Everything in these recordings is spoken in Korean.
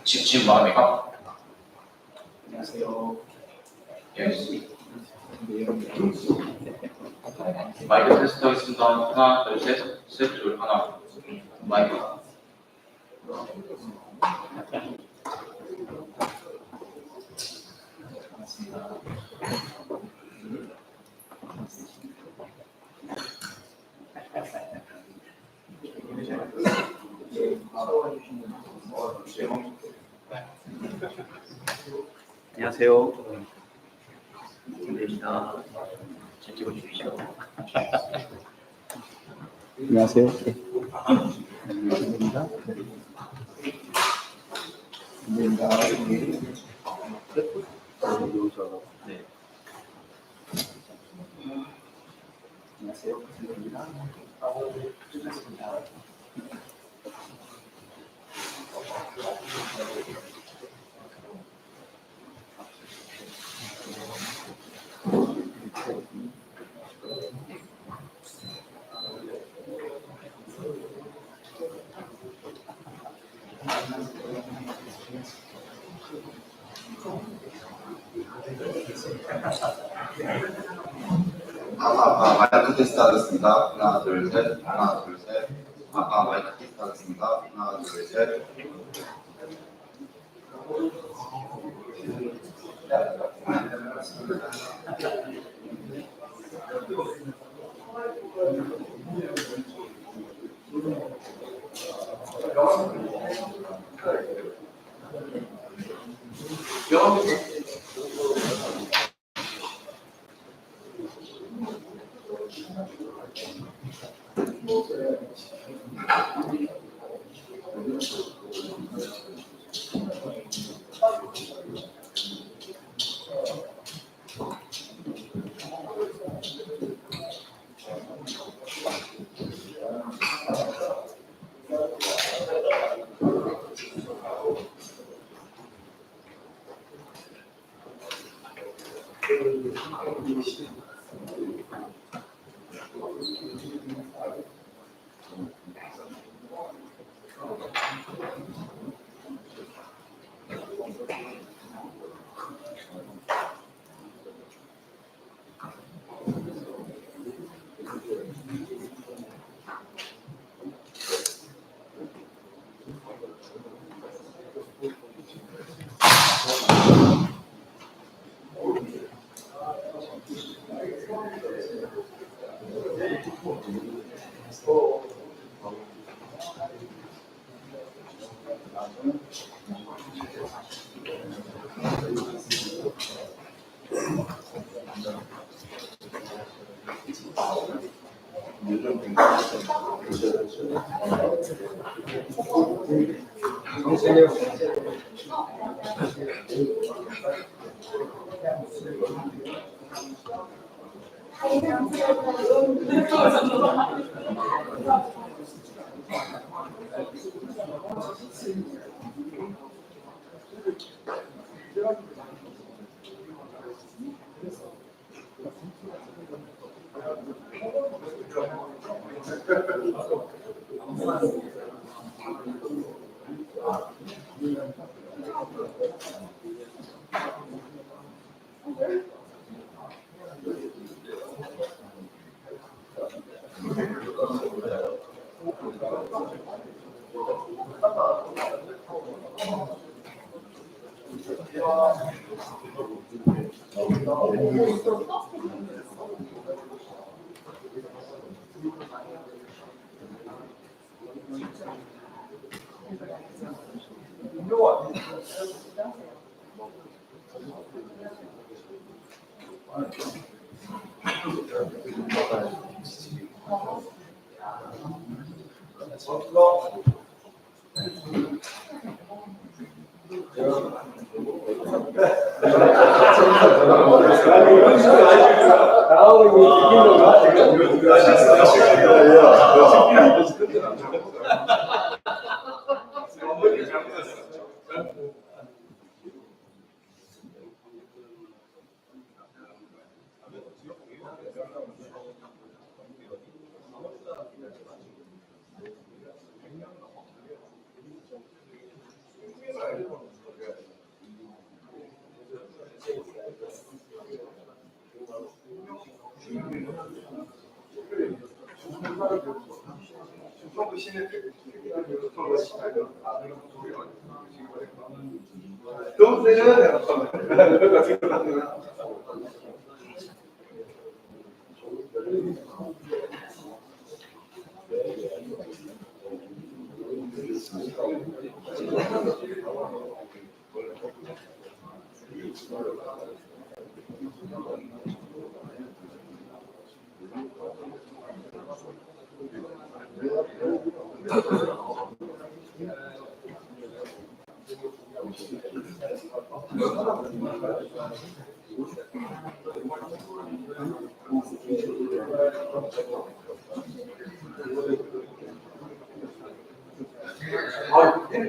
지금 뭐합니까? 안녕하세요. 예. 마이크 테스트 하겠습니다. 하나, 둘, 셋, 둘, 하나. 마이크. 안녕하세요. 김대입니다. 잘 찍어주십시오. 안녕하세요. 김대입니다. 김대입니다. 네. 안녕하세요. 김대입니다. 끝났습니다. 마이크 테스트 하겠습니다. 하나, 둘, 셋. 하나, 둘, 셋. 마이크 테스트 하겠습니다. 하나, 둘, 셋. 나오는 거 이긴 건가?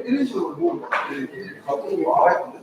이런 식으로 뭐 갖고 와야 돼.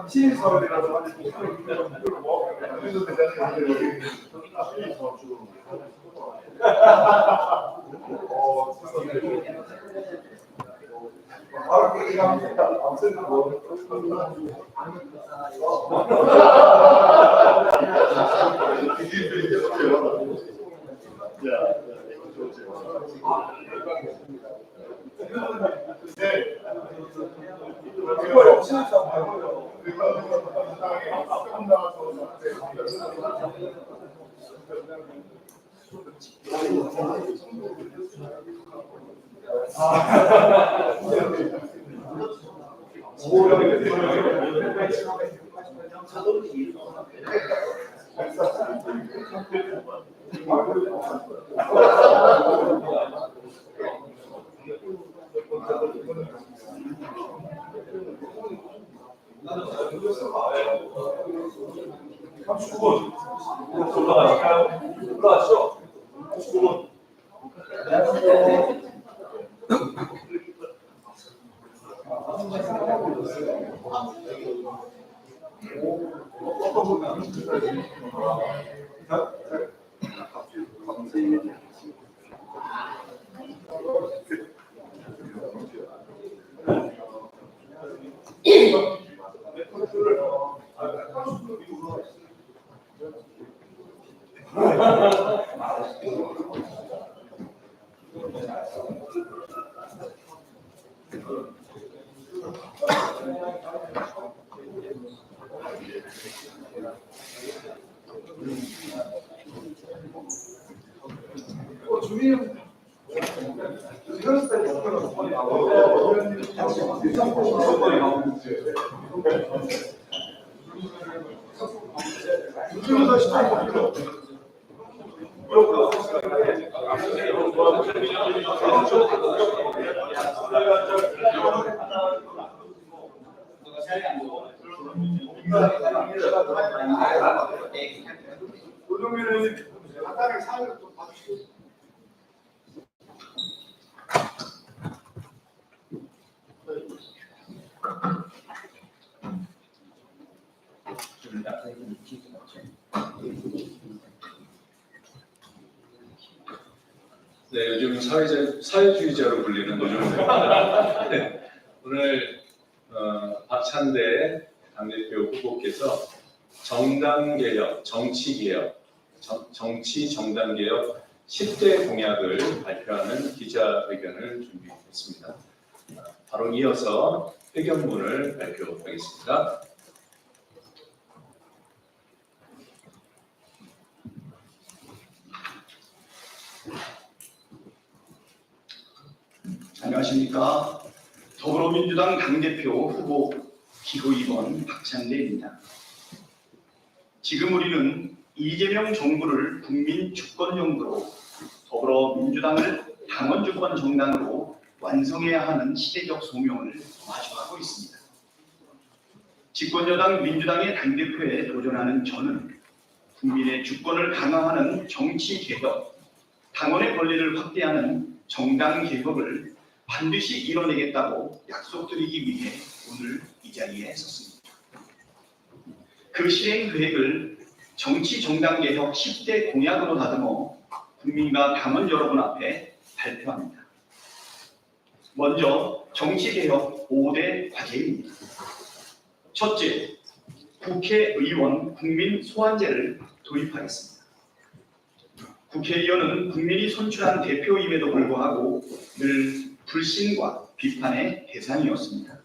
신입사원이라서 올라가시죠. 39분. 노동면은 간단하게 사회를 좀 봐주시고. 네, 요즘 사회주의자로 불리는 노정입니다. 네, 오늘 박찬대 당대표 후보께서 정당개혁, 정치개혁, 정치 정당개혁 10대 공약을 발표하는 기자회견을 준비했습니다. 바로 이어서 회견문을 발표하겠습니다. 안녕하십니까. 더불어민주당 당대표 후보 기호 2번 박찬대입니다. 지금 우리는 이재명 정부를 국민 주권 정부로 더불어민주당을 당원 주권 정당으로 완성해야 하는 시대적 소명을 마주하고 있습니다. 집권여당 민주당의 당대표에 도전하는 저는 국민의 주권을 강화하는 정치 개혁, 당원의 권리를 확대하는 정당 개혁을 반드시 이뤄내겠다고 약속드리기 위해 오늘 이 자리에 섰습니다. 그 실행 계획을 정치 정당 개혁 10대 공약으로 다듬어 국민과 당원 여러분 앞에 발표합니다. 먼저 정치 개혁 5대 과제입니다. 첫째, 국회의원 국민 소환제를 도입하겠습니다. 국회의원은 국민이 선출한 대표임에도 불구하고 늘 불신과 비판의 대상이었습니다.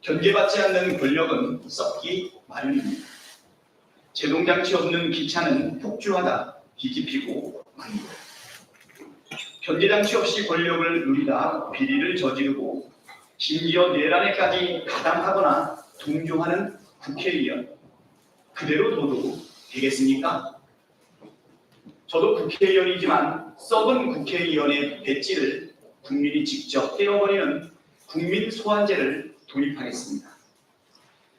견제받지 않는 권력은 썩기 마련입니다. 제동장치 없는 기차는 폭주하다 뒤집히고 맙니다. 견제장치 없이 권력을 누리다 비리를 저지르고 심지어 내란에까지 가담하거나 동조하는 국회의원, 그대로 둬도 되겠습니까? 저도 국회의원이지만 썩은 국회의원의 배지를 국민이 직접 떼어버리는 국민 소환제를 도입하겠습니다.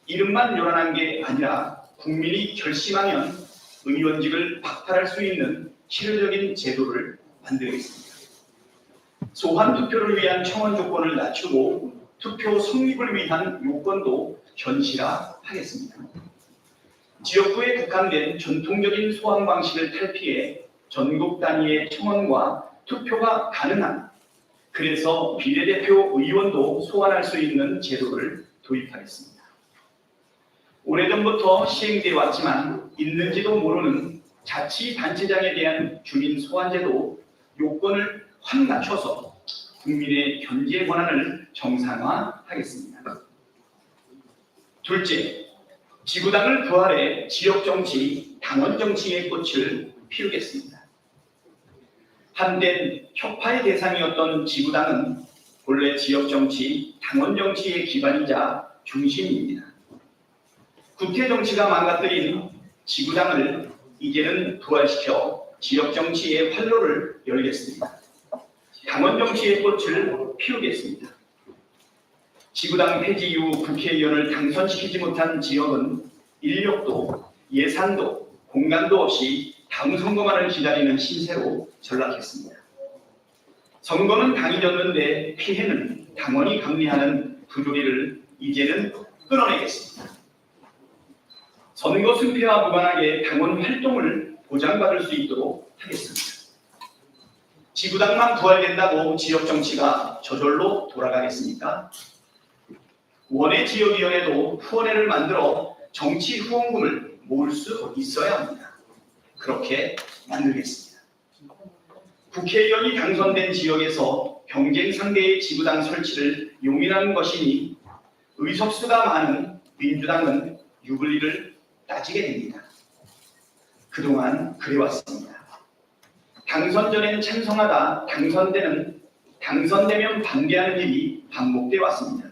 이름만 요란한 게 아니라 국민이 결심하면 의원직을 박탈할 수 있는 실효적인 제도를 만들겠습니다. 소환 투표를 위한 청원 조건을 낮추고 투표 성립을 위한 요건도 현실화하겠습니다. 지역구에 국한된 전통적인 소환 방식을 탈피해 전국 단위의 청원과 투표가 가능한, 그래서 비례대표 의원도 소환할 수 있는 제도를 도입하겠습니다. 오래전부터 시행되어 왔지만 있는지도 모르는 자치단체장에 대한 주민 소환제도 요건을 확 낮춰서 국민의 견제 권한을 정상화하겠습니다. 둘째, 지구당을 부활해 지역정치, 당원정치의 꽃을 피우겠습니다. 한때 혁파의 대상이었던 지구당은 본래 지역정치, 당원정치의 기반이자 중심입니다. 구태정치가 망가뜨린 지구당을 이제는 부활시켜 지역정치의 활로를 열겠습니다. 당원정치의 꽃을 피우겠습니다. 지구당 폐지 이후 국회의원을 당선시키지 못한 지역은 인력도 예산도 공간도 없이 다음 선거만을 기다리는 신세로 전락했습니다. 선거는 당이 졌는데 피해는 당원이 감내하는 부조리를 이제는 끊어내겠습니다. 선거 승패와 무관하게 당원 활동을 보장받을 수 있도록 하겠습니다. 지구당만 부활된다고 지역정치가 저절로 돌아가겠습니까? 원외 지역위원회도 후원회를 만들어 정치 후원금을 모을 수 있어야 합니다. 그렇게 만들겠습니다. 국회의원이 당선된 지역에서 경쟁 상대의 지구당 설치를 용인하는 것이니 의석수가 많은 민주당은 유불리를 따지게 됩니다. 그동안 그래왔습니다. 당선 전엔 찬성하다 당선되면 반대하는 일이 반복돼 왔습니다.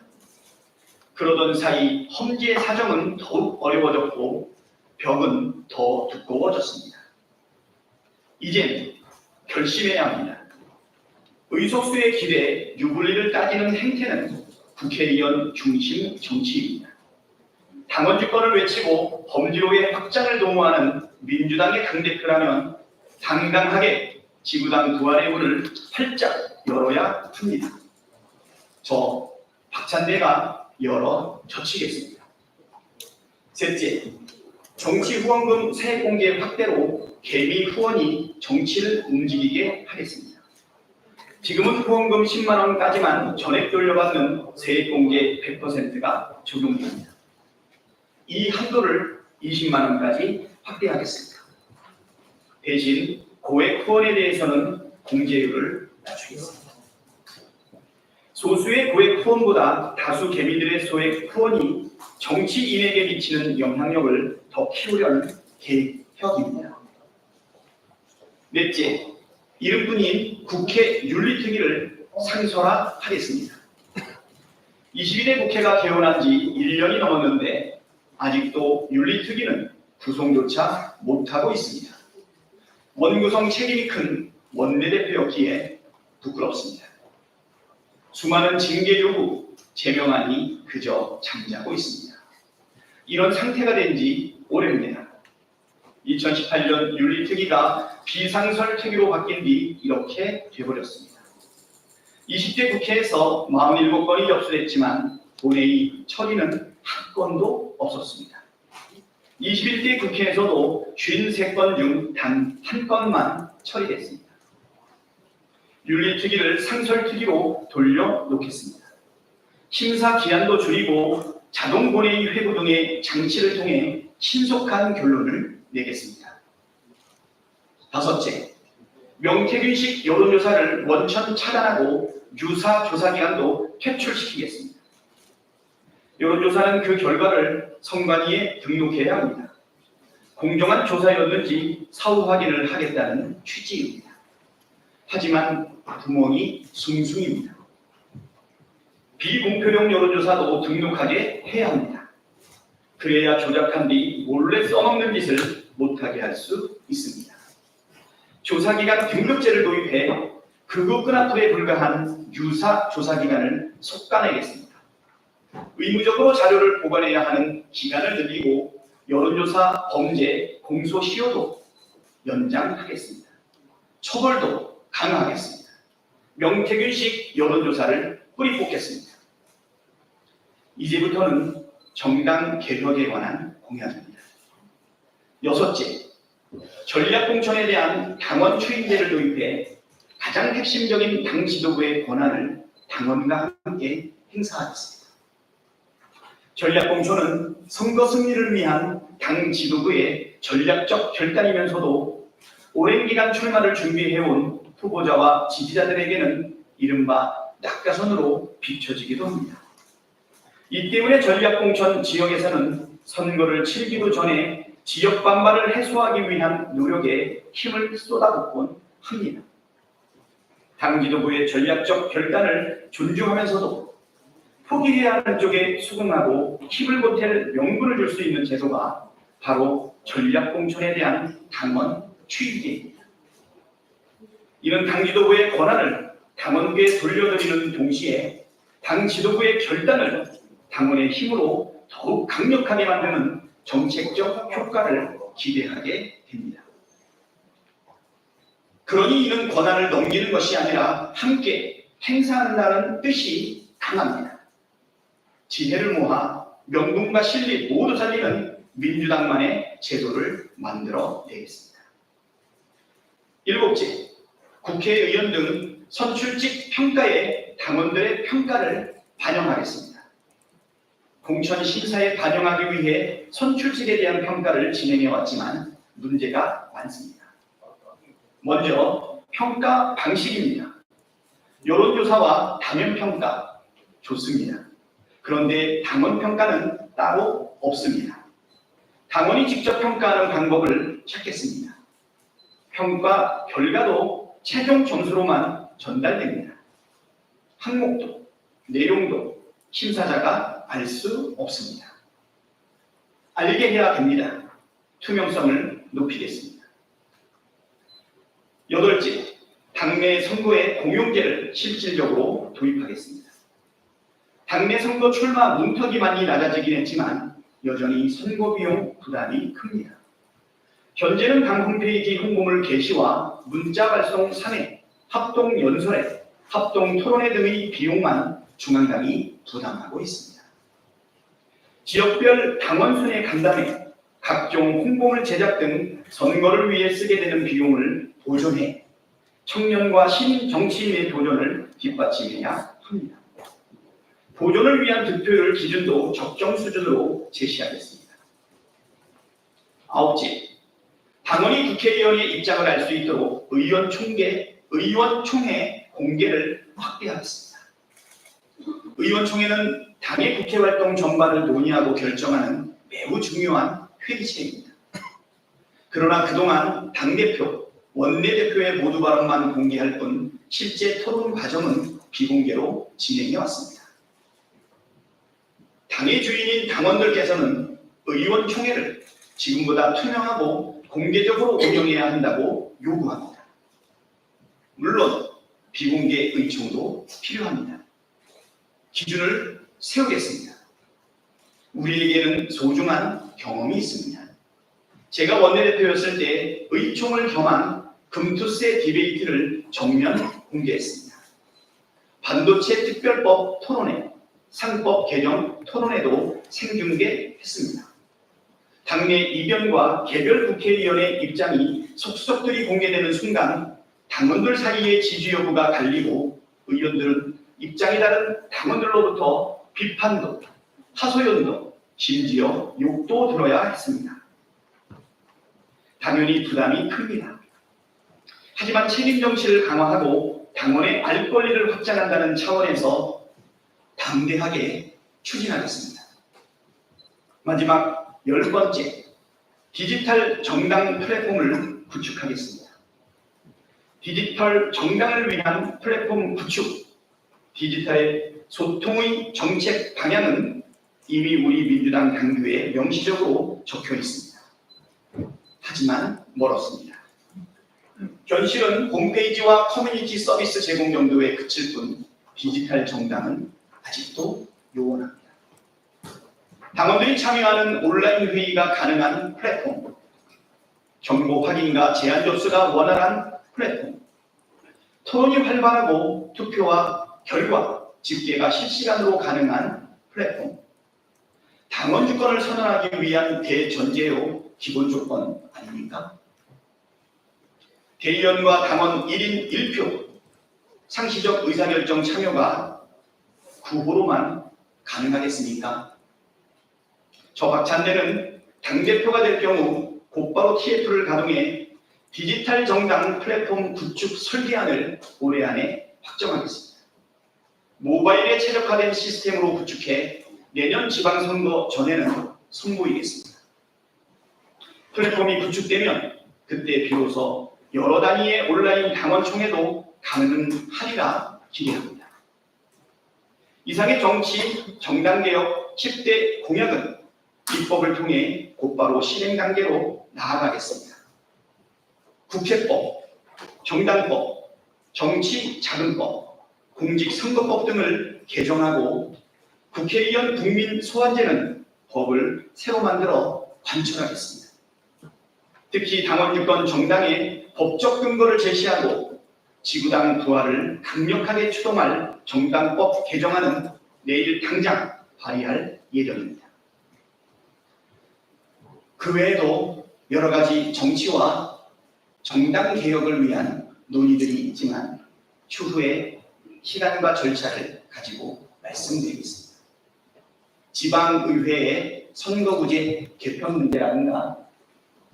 그러던 사이 험지의 사정은 더욱 어려워졌고 벽은 더 두꺼워졌습니다. 이젠 결심해야 합니다. 의석수의 길에 유불리를 따지는 행태는 국회의원 중심 정치입니다. 당원 주권을 외치고 범죄로의 확장을 도모하는 민주당의 당대표라면 당당하게 지구당 부활의 문을 활짝 열어야 합니다. 저 박찬대가 열어 젖히겠습니다. 셋째, 정치 후원금 세액 공개 확대로 개미 후원이 정치를 움직이게 하겠습니다. 지금은 후원금 10만 원까지만 전액 돌려받는 세액 공개 100%가 적용됩니다. 이 한도를 20만 원까지 확대하겠습니다. 대신 고액 후원에 대해서는 공제율을 낮추겠습니다. 소수의 고액 후원보다 다수 개미들의 소액 후원이 정치인에게 미치는 영향력을 더 키우려는 계획입니다. 넷째, 이름뿐인 국회 윤리특위를 상설화하겠습니다. 21대 국회가 개원한 지 1년이 넘었는데 아직도 윤리특위는 구성조차 못하고 있습니다. 원구성 책임이 큰 원내대표였기에 부끄럽습니다. 수많은 징계 요구, 제명안이 그저 잠자고 있습니다. 이런 상태가 된 지 오래입니다. 2018년 윤리특위가 비상설 특위로 바뀐 뒤 이렇게 돼버렸습니다. 20대 국회에서 47건이 접수됐지만 본회의 처리는 한 건도 없었습니다. 21대 국회에서도 53건 중 단 한 건만 처리됐습니다. 윤리특위를 상설특위로 돌려놓겠습니다. 심사 기한도 줄이고 자동 본회의 회부 등의 장치를 통해 신속한 결론을 내겠습니다. 다섯째, 명태균식 여론조사를 원천 차단하고 유사 조사기관도 퇴출시키겠습니다. 여론조사는 그 결과를 선관위에 등록해야 합니다. 공정한 조사였는지 사후 확인을 하겠다는 취지입니다. 하지만 구멍이 숭숭입니다. 비공표용 여론조사도 등록하게 해야 합니다. 그래야 조작한 뒤 몰래 써먹는 짓을 못하게 할 수 있습니다. 조사기관 등급제를 도입해 극우 끈앞에 불과한 유사 조사기관을 속아내겠습니다. 의무적으로 자료를 보관해야 하는 기간을 늘리고 여론조사 범죄 공소시효도 연장하겠습니다. 처벌도 강화하겠습니다. 명태균식 여론조사를 뿌리 뽑겠습니다. 이제부터는 정당 개혁에 관한 공약입니다. 여섯째, 전략공천에 대한 당원 추인제를 도입해 가장 핵심적인 당 지도부의 권한을 당원과 함께 행사하겠습니다. 전략공천은 선거 승리를 위한 당 지도부의 전략적 결단이면서도 오랜 기간 출마를 준비해온 후보자와 지지자들에게는 이른바 낙가선으로 비춰지기도 합니다. 이 때문에 전략공천 지역에서는 선거를 치르기도 전에 지역 반발을 해소하기 위한 노력에 힘을 쏟아붓곤 합니다. 당 지도부의 전략적 결단을 존중하면서도 포기해야 하는 쪽에 수긍하고 힘을 보탤 명분을 줄 수 있는 제도가 바로 전략공천에 대한 당원 추인제입니다. 이는 당 지도부의 권한을 당원에게 돌려드리는 동시에 당 지도부의 결단을 당원의 힘으로 더욱 강력하게 만드는 정책적 효과를 기대하게 됩니다. 그러니 이는 권한을 넘기는 것이 아니라 함께 행사한다는 뜻이 강합니다. 지혜를 모아 명분과 실리 모두 살리는 민주당만의 제도를 만들어 내겠습니다. 일곱째, 국회의원 등 선출직 평가에 당원들의 평가를 반영하겠습니다. 공천 심사에 반영하기 위해 선출직에 대한 평가를 진행해왔지만 문제가 많습니다. 먼저 평가 방식입니다. 여론조사와 당연평가 좋습니다. 그런데 당원평가는 따로 없습니다. 당원이 직접 평가하는 방법을 찾겠습니다. 평가 결과도 최종 점수로만 전달됩니다. 항목도, 내용도 심사자가 알 수 없습니다. 알게 해야 됩니다. 투명성을 높이겠습니다. 여덟째, 당내 선거의 공용제를 실질적으로 도입하겠습니다. 당내 선거 출마 문턱이 많이 낮아지긴 했지만 여전히 선거 비용 부담이 큽니다. 현재는 당 홈페이지 홍보물 게시와 문자 발송 사내, 합동 연설회, 합동 토론회 등의 비용만 중앙당이 부담하고 있습니다. 지역별 당원 순회 간담회, 각종 홍보물 제작 등 선거를 위해 쓰게 되는 비용을 보존해 청년과 시민 정치인의 도전을 뒷받침해야 합니다. 보존을 위한 득표율 기준도 적정 수준으로 제시하겠습니다. 아홉째, 당원이 국회의원의 입장을 알 수 있도록 의원총회 공개를 확대하겠습니다. 의원총회는 당의 국회활동 전반을 논의하고 결정하는 매우 중요한 회의체입니다. 그러나 그동안 당대표, 원내대표의 모두 발언만 공개할 뿐 실제 토론 과정은 비공개로 진행해왔습니다. 당의 주인인 당원들께서는 의원총회를 지금보다 투명하고 공개적으로 운영해야 한다고 요구합니다. 물론 비공개 의총도 필요합니다. 기준을 세우겠습니다. 우리에게는 소중한 경험이 있습니다. 제가 원내대표였을 때 의총을 겸한 금투세 디베이트를 정면 공개했습니다. 반도체 특별법 토론회, 상법 개정 토론회도 생중계했습니다. 당내 이변과 개별 국회의원의 입장이 속속들이 공개되는 순간 당원들 사이의 지지 여부가 갈리고 의원들은 입장이 다른 당원들로부터 비판도, 하소연도, 심지어 욕도 들어야 했습니다. 당연히 부담이 큽니다. 하지만 책임 정치를 강화하고 당원의 알 권리를 확장한다는 차원에서 담대하게 추진하겠습니다. 마지막 10번째, 디지털 정당 플랫폼을 구축하겠습니다. 디지털 정당을 위한 플랫폼 구축, 디지털 소통의 정책 방향은 이미 우리 민주당 당규에 명시적으로 적혀 있습니다. 하지만 멀었습니다. 현실은 홈페이지와 커뮤니티 서비스 제공 정도에 그칠 뿐 디지털 정당은 아직도 요원합니다. 당원들이 참여하는 온라인 회의가 가능한 플랫폼, 정보 확인과 제안 접수가 원활한 플랫폼, 토론이 활발하고 투표와 결과, 집계가 실시간으로 가능한 플랫폼, 당원 주권을 선언하기 위한 대전제요 기본 조건 아닙니까? 대의원과 당원 1인 1표, 상시적 의사결정 참여가 구호로만 가능하겠습니까? 저 박찬대는 당대표가 될 경우 곧바로 TF를 가동해 디지털 정당 플랫폼 구축 설계안을 올해 안에 확정하겠습니다. 모바일에 최적화된 시스템으로 구축해 내년 지방선거 전에는 선보이겠습니다. 플랫폼이 구축되면 그때 비로소 여러 단위의 온라인 당원총회도 가능하리라 기대합니다. 이상의 정치, 정당개혁 10대 공약은 입법을 통해 곧바로 실행 단계로 나아가겠습니다. 국회법, 정당법, 정치자금법, 공직선거법 등을 개정하고 국회의원 국민 소환제는 법을 새로 만들어 관철하겠습니다. 특히 당원유권 정당의 법적 근거를 제시하고 지구당 부활을 강력하게 추동할 정당법 개정안은 내일 당장 발의할 예정입니다. 그 외에도 여러 가지 정치와 정당 개혁을 위한 논의들이 있지만 추후에 시간과 절차를 가지고 말씀드리겠습니다. 지방의회의 선거구제 개편 문제라든가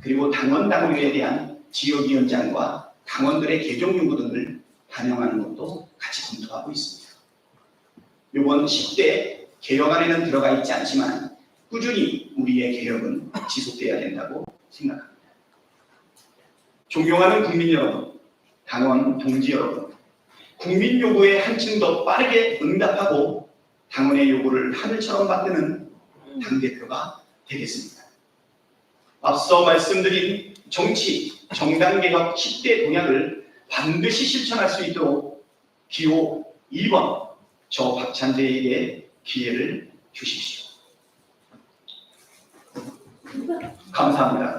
그리고 당원 당규에 대한 지역위원장과 당원들의 개정 요구 등을 반영하는 것도 같이 검토하고 있습니다. 이번 10대 개혁안에는 들어가 있지 않지만 꾸준히 우리의 개혁은 지속돼야 된다고 생각합니다. 존경하는 국민 여러분, 당원 동지 여러분, 국민 요구에 한층 더 빠르게 응답하고 당원의 요구를 하늘처럼 받드는 당대표가 되겠습니다. 앞서 말씀드린 정치, 정당개혁 10대 공약을 반드시 실천할 수 있도록 기호 2번 저 박찬대에게 기회를 주십시오. 감사합니다.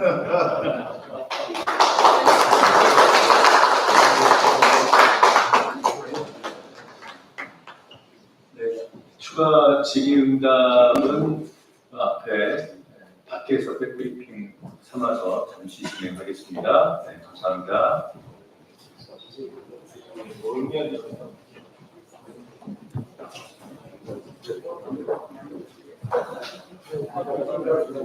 네, 추가 질의응답은 앞에 밖에서 백브리핑 삼아서 잠시 진행하겠습니다. 네, 감사합니다.